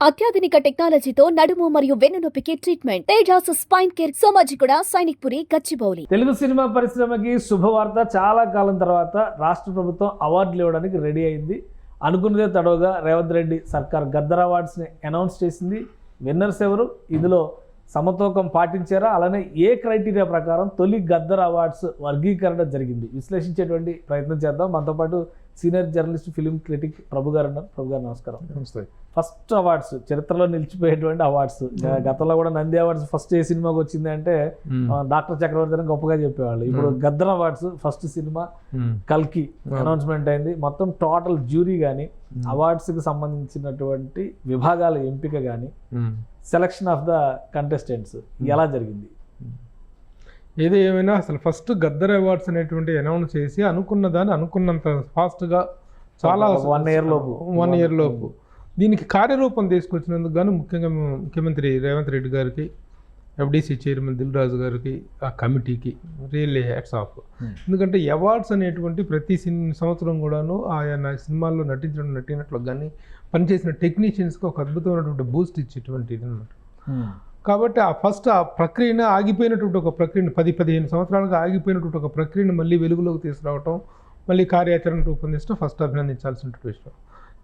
అత్యాధునిక టెక్నాలజీతో నడుము మరియు వెన్నునొప్పికి treatment Tejas spine care Somajiguda Sainikpuri Gachibowli. Telugu cinema పరిశ్రమకి శుభవార్త. చాలా కాలం తర్వాత రాష్ట్ర ప్రభుత్వం అవార్డులు ఇవ్వడానికి రెడీ అయింది. అనుకున్నదే తడవుగా రేవంత్ రెడ్డి సర్కార్ గద్దర్ అవార్డ్స్ని అనౌన్స్ చేసింది. విన్నర్స్ ఎవరు, ఇందులో సమతూకం పాటించారా, అలానే ఏ క్రైటీరియా ప్రకారం తొలి గద్దర్ అవార్డ్స్ వర్గీకరణ జరిగింది, విశ్లేషించేటువంటి ప్రయత్నం చేద్దాం. మనతో పాటు సీనియర్ జర్నలిస్ట్, ఫిలిం క్రిటిక్ ప్రభు గారు ఉన్నారు. ప్రభు గారు నమస్కారం. నమస్తే. ఫస్ట్ అవార్డ్స్, చరిత్రలో నిలిచిపోయేటువంటి అవార్డ్స్. గతంలో కూడా నంది అవార్డ్స్ ఫస్ట్ ఏ సినిమాకి వచ్చింది అంటే డాక్టర్ చక్రవర్తి అని గొప్పగా చెప్పేవాళ్ళు. ఇప్పుడు గద్దర్ అవార్డ్స్ ఫస్ట్ సినిమా కల్కి అనౌన్స్మెంట్ అయింది. మొత్తం టోటల్ జ్యూరీ కానీ అవార్డ్స్కి సంబంధించినటువంటి విభాగాల ఎంపిక కానీ సెలక్షన్ ఆఫ్ ద కంటెస్టెంట్స్ ఎలా జరిగింది? ఏది ఏమైనా అసలు ఫస్ట్ గద్దర్ అవార్డ్స్ అనేటువంటి అనౌన్స్ చేసి అనుకున్న దాన్ని అనుకున్నంత ఫాస్ట్గా చాలా 1 ఇయర్ లోపు దీనికి కార్యరూపం తీసుకొచ్చినందుకు గాను ముఖ్యంగా ముఖ్యమంత్రి రేవంత్ రెడ్డి గారికి, ఎఫ్డీసీ చైర్మన్ దిల్ రాజు గారికి, ఆ కమిటీకి రియల్లీ హ్యాట్స్ ఆఫ్. ఎందుకంటే అవార్డ్స్ అనేటువంటి ప్రతి సంవత్సరం కూడాను ఆయా సినిమాల్లో నటినట్లు కానీ పనిచేసిన టెక్నీషియన్స్కి ఒక అద్భుతమైనటువంటి బూస్ట్ ఇచ్చేటువంటిది అనమాట. కాబట్టి ఆ ప్రక్రియను ఆగిపోయినటువంటి ఒక ప్రక్రియను 10-15 సంవత్సరాలుగా ఆగిపోయినటువంటి ఒక ప్రక్రియను మళ్ళీ వెలుగులోకి తీసుకురావటం, మళ్ళీ కార్యాచరణ రూపొందించడం ఫస్ట్ అభినందించాల్సిన విషయం.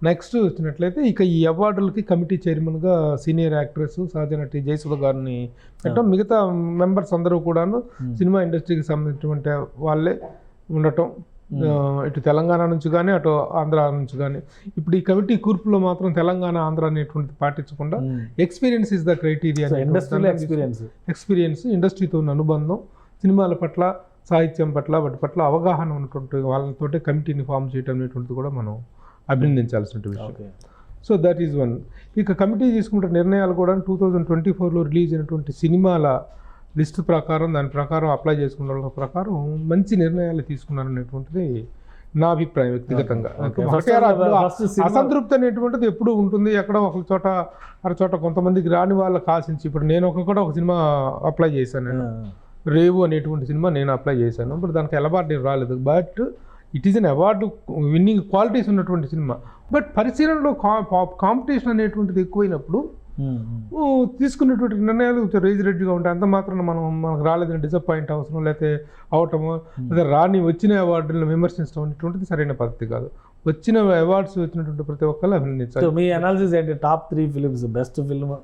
నెక్స్ట్ వచ్చినట్లయితే ఇక ఈ అవార్డులకి కమిటీ చైర్మన్గా సీనియర్ యాక్ట్రెస్ సహజనటి జయసుధ గారిని పెట్టడం, మిగతా మెంబర్స్ అందరూ కూడాను సినిమా ఇండస్ట్రీకి సంబంధించినటువంటి వాళ్ళే ఉండటం, ఇటు తెలంగాణ నుంచి కానీ అటు ఆంధ్ర నుంచి కానీ. ఇప్పుడు ఈ కమిటీ కూర్పులో మాత్రం తెలంగాణ, ఆంధ్ర అనేటువంటిది పాటించకుండా experience is the criteria. Experience, ఇండస్ట్రీతో ఉన్న అనుబంధం, సినిమాల పట్ల, సాహిత్యం పట్ల, వాటి పట్ల అవగాహన ఉన్నటువంటి వాళ్ళతోటే కమిటీని ఫామ్ చేయడం అనేటువంటిది కూడా మనం అభినందించాల్సిన విషయం. So that is one. ఇక కమిటీ తీసుకుంటే నిర్ణయాలు కూడా 2024లో రిలీజ్ అయినటువంటి సినిమాల లిస్ట్ ప్రకారం, దాని ప్రకారం అప్లై చేసుకున్న వాళ్ళ ప్రకారం మంచి నిర్ణయాలు తీసుకున్నారనేటువంటిది నా అభిప్రాయం వ్యక్తిగతంగా. అసంతృప్తి అనేటువంటిది ఎప్పుడు ఉంటుంది. ఎక్కడ ఒక చోట అరచోట కొంతమందికి రాని వాళ్ళకి ఆశించి, ఇప్పుడు నేను ఒక సినిమా అప్లై చేశాను, నేను రేవు అనేటువంటి సినిమా నేను అప్లై చేశాను. ఇప్పుడు దానికి అవార్డు రాలేదు, but it is an award winning qualities ఉన్నటువంటి సినిమా. బట్ పరిశీలనలో కాంపిటీషన్ అనేటువంటిది ఎక్కువైనప్పుడు తీసుకున్నటువంటి నిర్ణయాలు రేజిరెడ్డిగా ఉంటాయి. అంత మాత్రం మనకు రాలేదని డిసప్పాయింట్ అవసరం, లేకపోతే అవటము, లేదా వచ్చిన అవార్డులను విమర్శించడం అనేటువంటిది సరైన పద్ధతి కాదు. వచ్చిన అవార్డ్స్ వచ్చినటువంటి ప్రతి ఒక్కరు అభినందించాలి. మీ అనాలిసిస్ ఏంటి? Top 3 films, best film,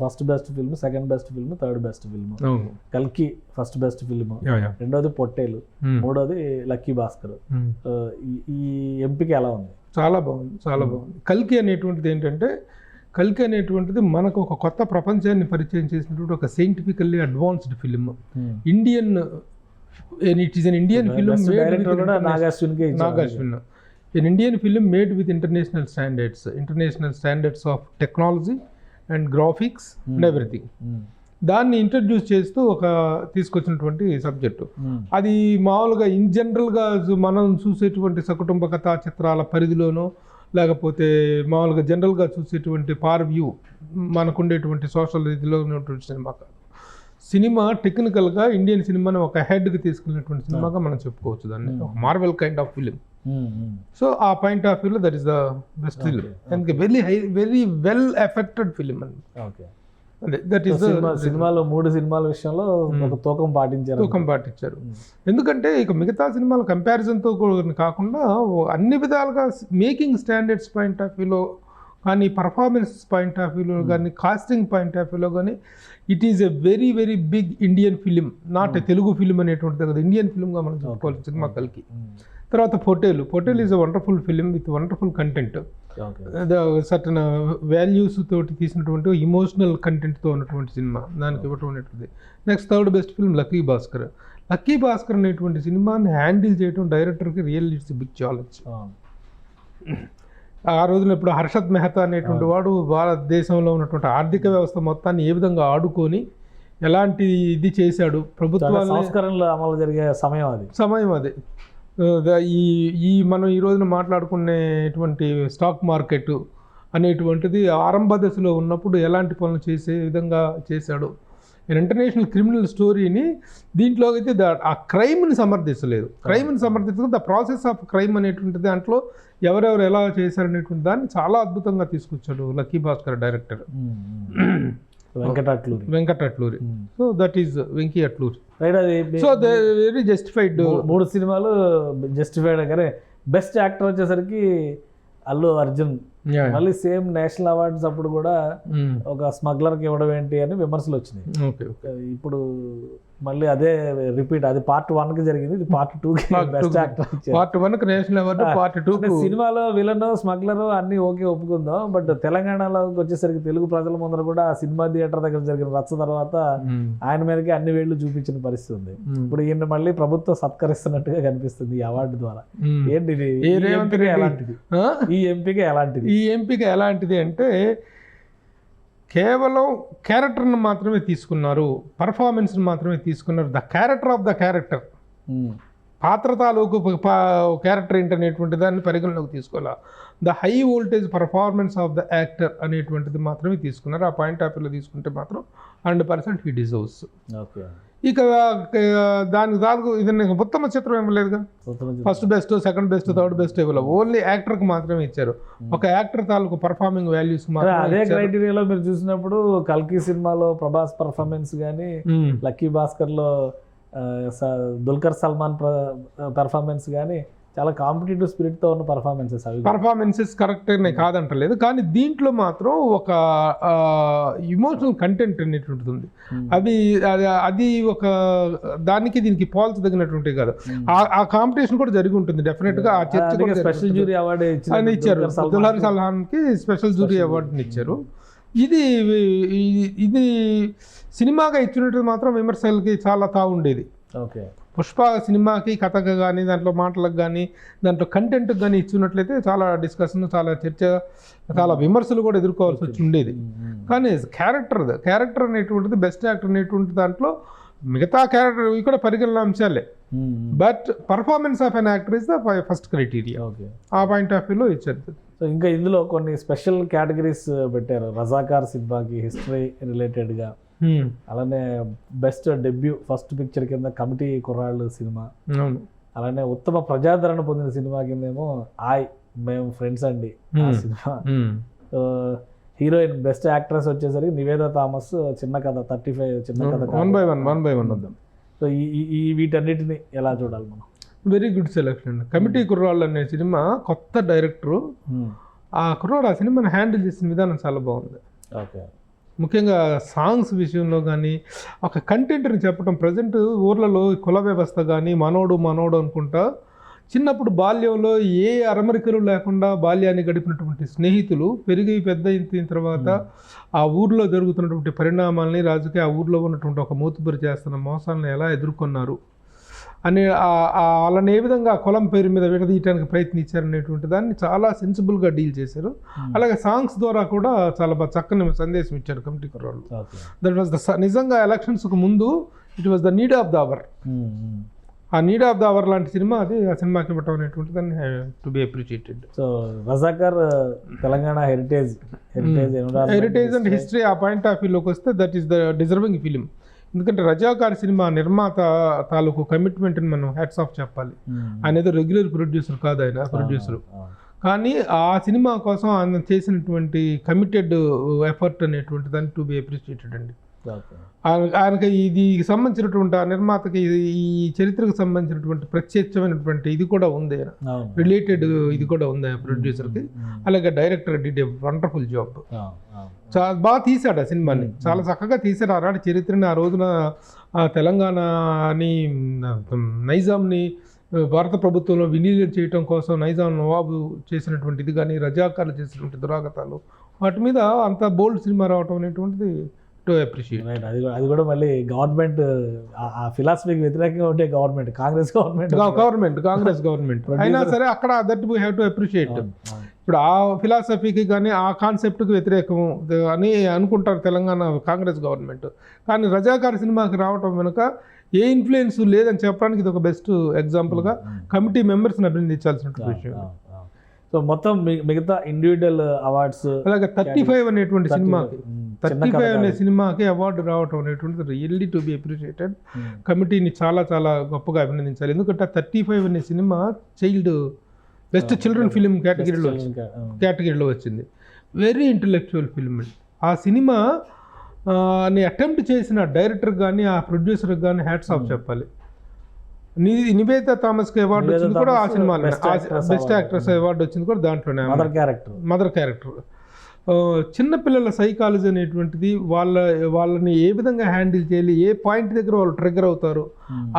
first best film, second best film, third best film. కల్కి ఫస్ట్ బెస్ట్ ఫిల్మ్, రెండోది పొట్టేలు, మూడోది లక్కీ భాస్కర్. ఈ ఎంపిక ఎలా ఉంది? చాలా బాగుంది, చాలా బాగుంది. కల్కి అనేటువంటిది ఏంటంటే, కల్కి అనేటువంటిది మనకు ఒక కొత్త ప్రపంచాన్ని పరిచయం చేసినటువంటి ఒక scientifically advanced film. Indian, it is an Indian film, Nagarjuna. An Indian film made with international standards of technology and graphics and everything. దాన్ని ఇంట్రడ్యూస్ చేస్తూ తీసుకొచ్చినటువంటి సబ్జెక్టు. అది మామూలుగా ఇన్ జనరల్గా మనం చూసేటువంటి సకుటుంబ కథా చిత్రాల పరిధిలోనో, లేకపోతే మామూలుగా జనరల్గా చూసేటువంటి వ్యూ మనకుండేటువంటి సోషల్ రీతిలో ఉన్నటువంటి సినిమా కాదు. సినిమా టెక్నికల్గా ఇండియన్ సినిమాని ఒక హెడ్కి తీసుకెళ్ళినటువంటి సినిమాగా మనం చెప్పుకోవచ్చు దాన్ని. ఒక Marvel kind of film. So ఆ పాయింట్ ఆఫ్ వ్యూలో that is the best film. అందుకే వెరీ వెల్ ఎఫెక్టెడ్ ఫిలిం అండి. దట్ ఈస్ సినిమాలో 3 సినిమాల విషయంలో ఒక తూకం పాటించారు. ఎందుకంటే ఇక మిగతా సినిమాల కంపారిజన్తో కాకుండా అన్ని విధాలుగా మేకింగ్ స్టాండర్డ్స్ పాయింట్ ఆఫ్ వ్యూలో కానీ, పర్ఫార్మెన్స్ పాయింట్ ఆఫ్ వ్యూలో కానీ, కాస్టింగ్ పాయింట్ ఆఫ్ వ్యూలో కానీ, it is a very very big Indian film, not a Telugu film అనేటువంటిది కదా, ఇండియన్ ఫిలింగా మనం చెప్పుకోవాలి సినిమా కల్కి. తర్వాత Pottel is a wonderful film with wonderful content, certain values తోటి తీసినటువంటి ఇమోషనల్ కంటెంట్తో ఉన్నటువంటి సినిమా, దానికి ఇవ్వటం అనేటువంటిది. Next third best film lucky Bhaskar. Lucky Bhaskar అనేటువంటి సినిమాని హ్యాండిల్ చేయడం డైరెక్టర్కి రియల్ ఇట్స్ బిగ్ ఛాలెంజ్. ఆ రోజున ఇప్పుడు హర్షద్ మెహతా అనేటువంటి వాడు భారతదేశంలో ఉన్నటువంటి ఆర్థిక వ్యవస్థ మొత్తాన్ని ఏ విధంగా ఆడుకొని ఎలాంటి ఇది చేశాడు, ప్రభుత్వాలు అమలు జరిగే సమయం అది. ఈ మనం ఈ రోజున మాట్లాడుకునేటువంటి స్టాక్ మార్కెట్ అనేటువంటిది ఆరంభ దశలో ఉన్నప్పుడు ఎలాంటి పనులు చేసే విధంగా చేశాడు, ఇంటర్నేషనల్ క్రిమినల్ స్టోరీని దీంట్లో అయితే ఆ క్రైమ్ని సమర్థించలేదు. క్రైమ్ని సమర్థించలేదు, ద ప్రాసెస్ ఆఫ్ క్రైమ్ అనేటువంటి దాంట్లో ఎవరెవరు ఎలా చేశారనేటువంటి దాన్ని చాలా అద్భుతంగా తీసుకొచ్చాడు lucky Bhaskar director Venkata Atluri. So that is Venky Atluri. So they very justified. 3 సినిమాలు జస్టిఫైడ్. కానీ బెస్ట్ యాక్టర్ వచ్చేసరికి అల్లు అర్జున్. మళ్ళీ సేమ్ నేషనల్ అవార్డ్స్ అప్పుడు కూడా ఒక స్మగ్లర్కి ఇవ్వడం ఏంటి అని విమర్శలు వచ్చినాయి. ఇప్పుడు మళ్ళీ అదే రిపీట్. అది పార్ట్ 1కి జరిగింది, ఇది పార్ట్ 2కి బెస్ట్ యాక్టర్. పార్ట్ 1కి నేషనల్ అవార్డు, పార్ట్ 2 సినిమాలో విలన్ స్మగ్లర్ అన్ని ఓకే ఒప్పుకుందాం. బట్ తెలంగాణలోకి వచ్చేసరికి తెలుగు ప్రజల ముందర కూడా సినిమా థియేటర్ దగ్గర జరిగిన రచ్చ తర్వాత ఆయన మీదకి అన్ని వేళ్లు చూపించిన పరిస్థితి ఉంది. ఇప్పుడు ఈయన మళ్ళీ ప్రభుత్వం సత్కరిస్తున్నట్టుగా కనిపిస్తుంది ఈ అవార్డు ద్వారా. ఏంటి ఎలాంటిది ఈ ఎంపిక ఎలాంటిది అంటే కేవలం క్యారెక్టర్ని మాత్రమే తీసుకున్నారు, పర్ఫార్మెన్స్ని మాత్రమే తీసుకున్నారు. The character of the character, పాత్ర తాలూకు క్యారెక్టర్ ఏంటనేటువంటి దాన్ని పరిగణలోకి తీసుకోవాలా. The high voltage performance of the actor అనేటువంటిది మాత్రమే తీసుకున్నారు. ఆ పాయింట్ ఆఫ్ వ్యూలో తీసుకుంటే మాత్రం 100% హీ డిజర్వ్స్. ఇక దానికి దానికి ఇది ఉత్తమ చిత్రం ఇవ్వలేదుగా. First best, second best, third best ఇవ్వలేదు. ఓన్లీ యాక్టర్కి మాత్రమే ఇచ్చారు. ఒక యాక్టర్ తాలూకు పర్ఫార్మింగ్ వాల్యూస్ మాత్రం. అదే క్రైటీరియాలో మీరు చూసినప్పుడు కల్కి సినిమాలో ప్రభాస్ పర్ఫార్మెన్స్ కానీ, లక్కీ భాస్కర్లో దుల్కర్ సల్మాన్ పర్ఫార్మెన్స్ కానీ చాలా కాంపిటేటివ్ స్పిరిట్తో ఉన్న పర్ఫార్మెన్సెస్ కరెక్ట్గానే కాదంటలేదు. కానీ దీంట్లో మాత్రం ఒక ఇమోషనల్ కంటెంట్ అనేటువంటిది ఉంది. అది ఒక దానికి దీనికి పోల్చదగినటువంటి కాదు. ఆ కాంపిటీషన్ కూడా జరిగి ఉంటుంది డెఫినెట్గా. ఆ చర్చ కూడా స్పెషల్ జ్యూరీ అవార్డు ఇచ్చారు, దుల్కర్ సల్మాన్కి స్పెషల్ జ్యూరీ అవార్డుని ఇచ్చారు. ఇది సినిమాగా ఇచ్చినట్టు మాత్రం విమర్శలకి చాలా తావుండేది. పుష్ప సినిమాకి కథకు కానీ, దాంట్లో మాటలకు కానీ, దాంట్లో కంటెంట్కి కానీ ఇచ్చినట్లయితే చాలా డిస్కషన్, చాలా చర్చ, చాలా విమర్శలు కూడా ఎదుర్కోవాల్సి వచ్చి ఉండేది. కానీ క్యారెక్టర్ అనేటువంటిది, బెస్ట్ యాక్టర్ అనేటువంటి దాంట్లో మిగతా క్యారెక్టర్ ఇక్కడ పరిగణన అంశాలే. But performance of an actor is the first criteria. ఆ పాయింట్ ఆఫ్ వ్యూలో ఇచ్చారు. సో ఇంకా ఇందులో కొన్ని స్పెషల్ కేటగిరీస్ పెట్టారు. రజాకార్ సినిమాకి హిస్టరీ రిలేటెడ్గా, అలానే బెస్ట్ డెబ్యూ ఫస్ట్ పిక్చర్ కింద కమిటీ కుర్రాళ్ళు సినిమా, అలానే ఉత్తమ ప్రజాదరణ పొందిన సినిమా కిందేమో మేము ఫ్రెండ్స్ అండి ఆ సినిమా. హీరోయిన్ బెస్ట్ యాక్ట్రెస్ వచ్చేసరికి నివేదా థామస్, చిన్న కథ 35 చిన్న కథ 1 by 1 వద్దాం. సో ఈ వీటన్నిటిని ఎలా చూడాలి మనం? వెరీ గుడ్ సెలెక్షన్ అండి. కమిటీ కుర్రాళ్ళు అనే సినిమా కొత్త డైరెక్టరు, ఆ కుర్రాడు ఆ సినిమాని హ్యాండిల్ చేసిన విధానం చాలా బాగుంది. ముఖ్యంగా సాంగ్స్ విషయంలో కానీ, ఒక కంటెంట్ని చెప్పడం. ప్రజెంట్ ఊర్లలో కుల వ్యవస్థ కానీ, మనోడు అనుకుంటా చిన్నప్పుడు బాల్యంలో ఏ అరమరికలు లేకుండా బాల్యాన్ని గడిపినటువంటి స్నేహితులు పెరిగి పెద్ద అయిన తర్వాత ఆ ఊర్లో జరుగుతున్నటువంటి పరిణామాలని, రాజకీయ ఆ ఊర్లో ఉన్నటువంటి ఒక మూతుబరి చేస్తున్న మోసాలను ఎలా ఎదుర్కొన్నారు అని, వాళ్ళని ఏ విధంగా కులం పేరు మీద విడదీయడానికి ప్రయత్నించారనేటువంటి దాన్ని చాలా సెన్సిబుల్గా డీల్ చేశారు. అలాగే సాంగ్స్ ద్వారా కూడా చాలా చక్కని సందేశం ఇచ్చారు కమిటీ కుర్రాళ్ళు. దట్ వాజ్ నిజంగా ఎలక్షన్స్కు ముందు it was the need of the hour. ఆ నీడ్ ఆఫ్ ద అవర్ లాంటి సినిమా అది, ఆ సినిమాకి ఇవ్వటం అనేటువంటి దాన్ని to be appreciated. So Razakar Telangana heritage and history ఆ పాయింట్ ఆఫ్ వ్యూలోకి వస్తే that is the deserving film. ఎందుకంటే రజాకార్ సినిమా నిర్మాత తాలూకు కమిట్మెంట్ని మనం హ్యాట్స్ ఆఫ్ చెప్పాలి. ఆయన ఏదో రెగ్యులర్ ప్రొడ్యూసర్ కాదు, ఆయన ప్రొడ్యూసర్. కానీ ఆ సినిమా కోసం ఆయన చేసినటువంటి కమిటెడ్ ఎఫర్ట్ అనేటువంటి దాన్ని టు బి అప్రిషియేటెడ్ అండి. ఆయనకి ఇది సంబంధించినటువంటి ఆ నిర్మాతకి ఈ చరిత్రకు సంబంధించినటువంటి ప్రత్యక్షమైనటువంటి ఇది కూడా ఉంది, రిలేటెడ్ ఇది కూడా ఉంది ప్రొడ్యూసర్కి. అలాగే director did a wonderful job. చాలా బాగా తీశాడు ఆ సినిమాని, చాలా చక్కగా తీశాడు. ఆనాటి చరిత్రని, ఆ రోజున తెలంగాణని, నైజాంని భారత ప్రభుత్వంలో విలీనం చేయటం కోసం నైజాం నవాబు చేసినటువంటి ఇది కానీ, రజాకార్లు చేసినటువంటి దురాగతాలు, వాటి మీద అంత బోల్డ్ సినిమా రావటం అనేటువంటిది టు అప్రిషియేట్. అది కూడా మళ్ళీ గవర్నమెంట్ ఆ ఫిలాసఫీకి వ్యతిరేకంగా ఉంటే కాంగ్రెస్ గవర్నమెంట్ అయినా సరే అక్కడ that we have to appreciate. ఇప్పుడు ఆ ఫిలాసఫీకి కానీ ఆ కాన్సెప్ట్కి వ్యతిరేకం అని అనుకుంటారు తెలంగాణ కాంగ్రెస్ గవర్నమెంట్. కానీ రజాకార్ సినిమాకి రావటం వెనుక ఏ ఇన్ఫ్లుయెన్స్ లేదని చెప్పడానికి ఇది ఒక బెస్ట్ ఎగ్జాంపుల్గా కమిటీ మెంబర్స్ని అభినందించాల్సిన విషయం. సో మొత్తం మిగతా ఇండివిజువల్ అవార్డ్స్ అలాగే 35 అనేటువంటి సినిమాకి 35 అనే సినిమాకి అవార్డు రావటం అనేటువంటిది రియల్లీ టు బి అప్రిషియేటెడ్. కమిటీని చాలా చాలా గొప్పగా అభినందించాలి. ఎందుకంటే 35 అనే సినిమా బెస్ట్ చిల్డ్రన్ ఫిలిం కేటగిరీలో వచ్చింది. Very intellectual film. ఆ సినిమా అటెంప్ట్ చేసిన డైరెక్టర్ కానీ ఆ ప్రొడ్యూసర్కి కానీ హ్యాట్స్ ఆఫ్ చెప్పాలి. నివేతా థామస్కి అవార్డు వచ్చింది కూడా ఆ సినిమాలో, బెస్ట్ యాక్ట్రెస్ అవార్డు వచ్చింది కూడా దాంట్లోనే, మదర్ క్యారెక్టర్. చిన్నపిల్లల సైకాలజీ అనేటువంటిది వాళ్ళని ఏ విధంగా హ్యాండిల్ చేయాలి, ఏ పాయింట్ దగ్గర వాళ్ళు ట్రిగ్గర్ అవుతారు,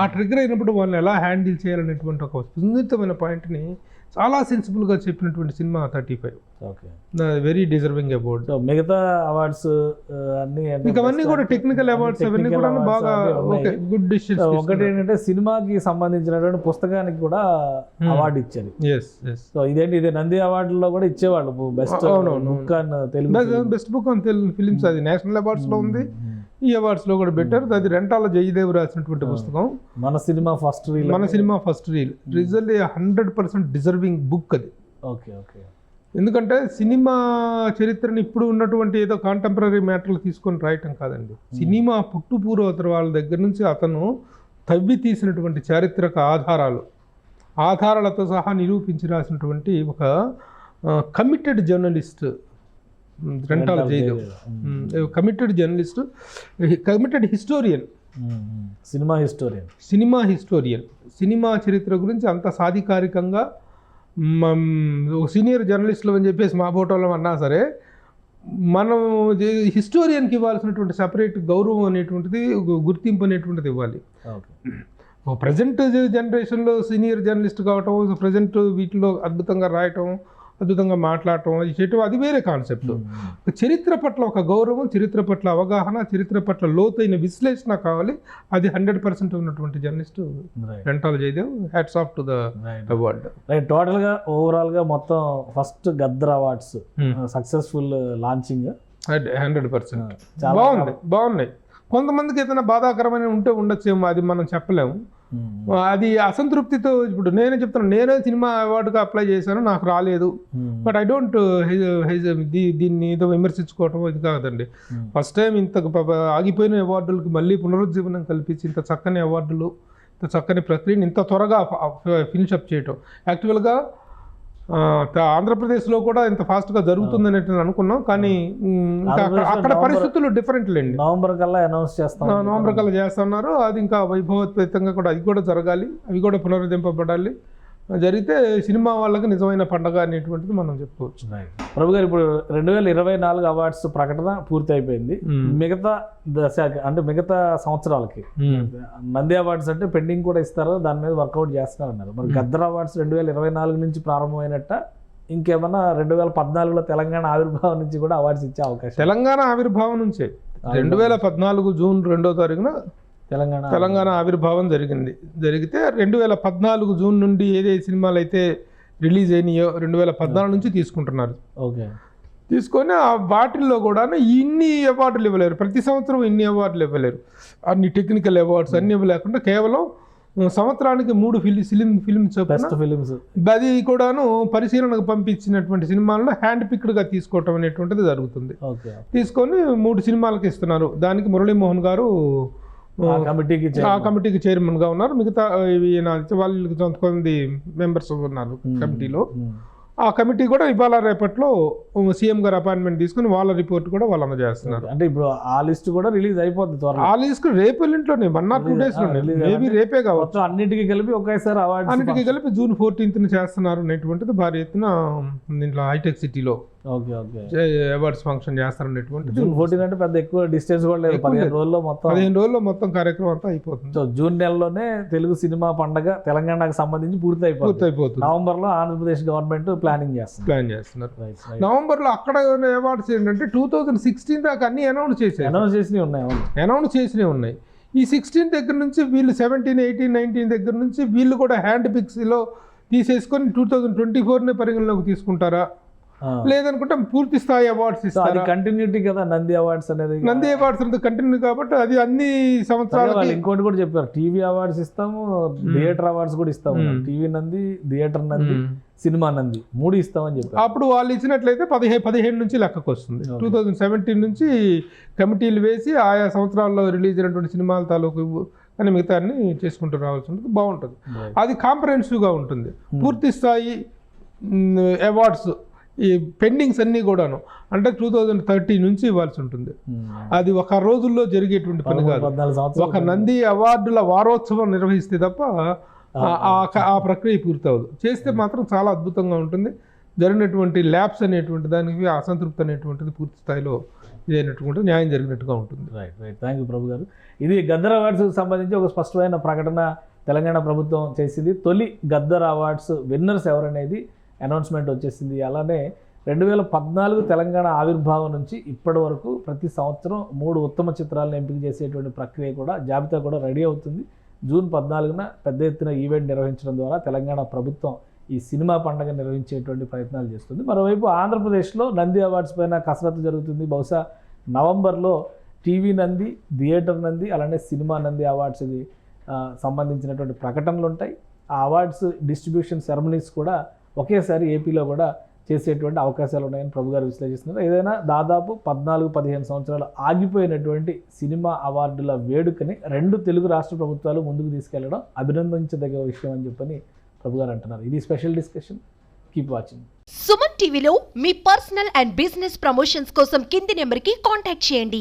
ఆ ట్రిగ్గర్ అయినప్పుడు వాళ్ళని ఎలా హ్యాండిల్ చేయాలనేటువంటి ఒక సున్నితమైన పాయింట్ని చాలా సెన్సిబుల్గా చెప్పినటువంటి సినిమా 35. Very deserving award. మిగతా అవార్డ్స్ అన్ని అవన్నీ కూడా టెక్నికల్ అవార్డ్స్ అవన్నీ కూడా బాగా గుడ్ డిసిషన్స్. ఒకటి ఏంటంటే సినిమాకి సంబంధించినటువంటి పుస్తకానికి కూడా అవార్డు ఇచ్చారు. సో ఇది నంది అవార్డులో కూడా ఇచ్చేవాళ్ళు best book on Telugu, best book on Telugu films. అది నేషనల్ అవార్డ్స్ లో ఉంది, ఈ అవార్డ్స్ లో కూడా పెట్టారు. అది రెంటాల జయదేవ్ రాసినటువంటి పుస్తకం. మన cinema first reel result 100% deserving book అది. Okay okay. ఎందుకంటే సినిమా చరిత్రని ఇప్పుడు ఉన్నటువంటి ఏదో కాంటెంపరీ మ్యాటర్లు తీసుకొని రాయటం కాదండి. సినిమా పుట్టుపూర్వతర వాళ్ళ దగ్గర నుంచి అతను తవ్వి తీసినటువంటి చారిత్రక ఆధారాలతో సహా నిరూపించి రాసినటువంటి ఒక committed journalist Rentala Jayadev. Committed journalist, committed historian, సినిమా హిస్టోరియన్. సినిమా చరిత్ర గురించి అంత సాధికారికంగా సీనియర్ జర్నలిస్టులు అని చెప్పేసి మా ఫోటోలో అన్నా సరే, మనం హిస్టోరియన్కి ఇవ్వాల్సినటువంటి సపరేట్ గౌరవం అనేటువంటిది, గుర్తింపు అనేటువంటిది ఇవ్వాలి. ప్రజెంట్ జనరేషన్లో సీనియర్ జర్నలిస్ట్ కావటం, ప్రజెంట్ వీటిలో అద్భుతంగా రాయటం, అద్భుతంగా మాట్లాడటం, చేయటం, అది వేరే కాన్సెప్ట్. చరిత్ర పట్ల ఒక గౌరవం, చరిత్ర పట్ల అవగాహన, చరిత్ర పట్ల లోతైన విశ్లేషణ కావాలి. అది 100% ఉన్నటువంటి journalist Rentala Jayadev. Hats off to the award. టోటల్గా ఓవరాల్గా మొత్తం first Gaddar awards successful launching 100%. బాగున్నాయి. కొంతమందికి ఏదైనా బాధాకరమైన ఉండొచ్చేమో, అది మనం చెప్పలేము. అది అసంతృప్తితో, ఇప్పుడు నేనే చెప్తాను, నేనే సినిమా అవార్డుగా అప్లై చేశాను, నాకు రాలేదు. బట్ ఐ డోంట్ దీన్ని ఏదో విమర్శించుకోవటం ఇది కాదండి. ఫస్ట్ టైం ఇంత ఆగిపోయిన అవార్డులకి మళ్ళీ పునరుజ్జీవనం కల్పించి ఇంత చక్కని అవార్డులు, ఇంత చక్కని ప్రక్రియని ఇంత త్వరగా ఫినిషప్ చేయటం. యాక్చువల్గా ఆంధ్రప్రదేశ్లో కూడా ఇంత ఫాస్ట్గా జరుగుతుందని అనుకున్నాం, కానీ అక్కడ పరిస్థితులు డిఫరెంట్ లేండి. నవంబర్ కల్లా చేస్తున్నారు. అది ఇంకా వైభవోపేతంగా కూడా అది కూడా జరగాలి, అవి కూడా పునరుద్ధరింపబడాలి. జరిగితే సినిమా వాళ్ళకి నిజమైన పండగ అనేటువంటిది మనం చెప్పుకోవచ్చు. ప్రభు గారు, ఇప్పుడు 2024 అవార్డ్స్ ప్రకటన పూర్తి అయిపోయింది. మిగతా మిగతా సంవత్సరాలకి నంది అవార్డ్స్ అంటే పెండింగ్ కూడా ఇస్తారు, దాని మీద వర్కౌట్ చేస్తున్నారు అన్నారు. మరి గద్దర్ అవార్డ్స్ 2024 నుంచి ప్రారంభమైనట్ట, ఇంకేమన్నా 2014లో తెలంగాణ ఆవిర్భావం నుంచి కూడా అవార్డ్స్ ఇచ్చే అవకాశం? తెలంగాణ ఆవిర్భావం నుంచే 2014 జూన్ 2వ తారీఖున తెలంగాణ ఆవిర్భావం జరిగితే 2014 జూన్ నుండి ఏ సినిమాలు అయితే రిలీజ్ అయినాయో 2014 నుంచి తీసుకుంటున్నారు. ఓకే. తీసుకొని ఆ వాటిల్లో కూడా ఇన్ని అవార్డులు ఇవ్వలేరు, ప్రతి సంవత్సరం ఇన్ని అవార్డులు ఇవ్వలేరు. అన్ని టెక్నికల్ అవార్డ్స్ అన్ని ఇవ్వలేకుండా కేవలం సంవత్సరానికి 3 ఫిలిమ్స్ అది కూడాను పరిశీలనకు పంపించినటువంటి సినిమాల్లో హ్యాండ్ పిక్డ్గా తీసుకోవటం అనేటువంటిది జరుగుతుంది. తీసుకొని 3 సినిమాలకు ఇస్తున్నారు. దానికి మురళీమోహన్ గారు ఆ కమిటీకి చైర్మన్గా ఉన్నారు. మిగతా వాళ్ళకి కొంతమంది మెంబర్స్ ఉన్నారు కమిటీలో. ఆ కమిటీ కూడా ఇవాళ రేపట్లో సీఎం గారు అపాయింట్మెంట్ తీసుకుని వాళ్ళ రిపోర్ట్ కూడా వాళ్ళు అందజేస్తున్నారు. అంటే ఇప్పుడు ఆ లిస్ట్ కూడా రిలీజ్ అయిపోతుంది. ఆ లిస్ట్ రేపు ఎల్లుంట్లోనే 1 or 2 days మేబీ రేపే కావచ్చు. అన్నిటికీ కలిపి ఒకేసారి అన్నిటికీ కలిపి జూన్ 14th చేస్తున్నారు అనేటువంటిది భారీ ఎత్తున దీంట్లో హైటెక్ సిటీలో అవార్డ్స్ ఫంక్షన్ చేస్తారనేటువంటి. జూన్ 14 అంటే పెద్ద ఎక్కువ డిస్టెన్స్ కూడా లేదు, 15 రోజుల్లో మొత్తం కార్యక్రమం అంతా అయిపోతుంది. సో జూన్ నెలలోనే తెలుగు సినిమా పండుగ తెలంగాణకు సంబంధించి పూర్తి అయిపోతుంది. నవంబర్లో ఆంధ్రప్రదేశ్ గవర్నమెంట్ ప్లాన్ చేస్తున్నారు. నవంబర్లో అక్కడ అవార్డ్స్ ఏంటంటే 2016 దాకా అన్ని అనౌన్స్ చేసినవి ఉన్నాయి. ఈ 16 దగ్గర నుంచి వీళ్ళు 17, 18, 19 దగ్గర నుంచి వీళ్ళు కూడా హ్యాండ్ పిక్స్లో తీసేసుకొని 2024 పరిగణలోకి తీసుకుంటారా లేదనుకుంటే పూర్తి స్థాయి అవార్డ్స్ అది ఇస్తారు. కంటిన్యూటీ కదా నంది అవార్డ్స్ అనేది. నంది అవార్డ్స్ అనేది కంటిన్యూ కాబట్టి అది అన్ని సంవత్సరాలు. వాళ్ళు ఇంకోటి కూడా చెప్పారు, టీవీ అవార్డ్స్ ఇస్తాము, థియేటర్ అవార్డ్స్ కూడా ఇస్తాము. TV Nandi, theatre Nandi, cinema Nandi 3 ఇస్తామని చెప్పారు. అప్పుడు వాళ్ళు ఇచ్చినట్లయితే 15 నుంచి లెక్కకు వస్తుంది. 2017 నుంచి కమిటీలు వేసి ఆయా సంవత్సరాల్లో రిలీజ్ అయినటువంటి సినిమాల తాలూకు కానీ మిగతా అన్ని చేసుకుంటూ రావాల్సి ఉంటుంది. బాగుంటుంది, అది కాంప్రహెన్సివ్గా ఉంటుంది. పూర్తి స్థాయి అవార్డ్స్ ఈ పెండింగ్స్ అన్నీ కూడాను అంటే 2030 నుంచి ఇవ్వాల్సి ఉంటుంది. అది ఒక రోజుల్లో జరిగేటువంటి పని కాదు. ఒక నంది అవార్డుల వారోత్సవం నిర్వహిస్తే తప్ప ఆ ప్రక్రియ పూర్తవదు. చేస్తే మాత్రం చాలా అద్భుతంగా ఉంటుంది. జరిగినటువంటి ల్యాబ్స్ అనేటువంటి దానికి అసంతృప్తి అనేటువంటిది పూర్తి స్థాయిలో ఇదైనటువంటి న్యాయం జరిగినట్టుగా ఉంటుంది. రైట్ రైట్ థ్యాంక్ యూ ప్రభు గారు. ఇది గద్దర్ అవార్డ్స్కి సంబంధించి ఒక స్పష్టమైన ప్రకటన తెలంగాణ ప్రభుత్వం చేసింది. తొలి గద్దర్ అవార్డ్స్ విన్నర్స్ ఎవరనేది అనౌన్స్మెంట్ వచ్చేసింది. అలానే 2014 తెలంగాణ ఆవిర్భావం నుంచి ఇప్పటి వరకు ప్రతి సంవత్సరం 3 ఉత్తమ చిత్రాలను ఎంపిక చేసేటువంటి ప్రక్రియ కూడా జాబితా కూడా రెడీ అవుతుంది. జూన్ 14న పెద్ద ఎత్తున ఈవెంట్ నిర్వహించడం ద్వారా తెలంగాణ ప్రభుత్వం ఈ సినిమా పండుగ నిర్వహించేటువంటి ప్రయత్నాలు చేస్తుంది. మరోవైపు ఆంధ్రప్రదేశ్లో నంది అవార్డ్స్ పైన కసరత్తు జరుగుతుంది. బహుశా నవంబర్లో టీవీ నంది, థియేటర్ నంది, అలానే సినిమా నంది అవార్డ్స్కి సంబంధించినటువంటి ప్రకటనలు ఉంటాయి. ఆ అవార్డ్స్ డిస్ట్రిబ్యూషన్ సెరమనీస్ కూడా ఒకేసారి ఏపీలో కూడా చేసేటువంటి అవకాశాలు ఉన్నాయని ప్రభు గారు విశ్లేషిస్తున్నారు. ఏదైనా దాదాపు 14-15 సంవత్సరాలు ఆగిపోయినటువంటి సినిమా అవార్డుల వేడుకని 2 తెలుగు రాష్ట్ర ప్రభుత్వాలు ముందుకు తీసుకెళ్లడం అభినందించదగ్గ విషయం అని చెప్పని ప్రభు గారు అంటున్నారు. ఇది special discussion. Keep watching. Suman టీవీలో మీ పర్సనల్ అండ్ బిజినెస్ ప్రమోషన్స్ కోసం కింది నెంబర్కి కాంటాక్ట్ చేయండి.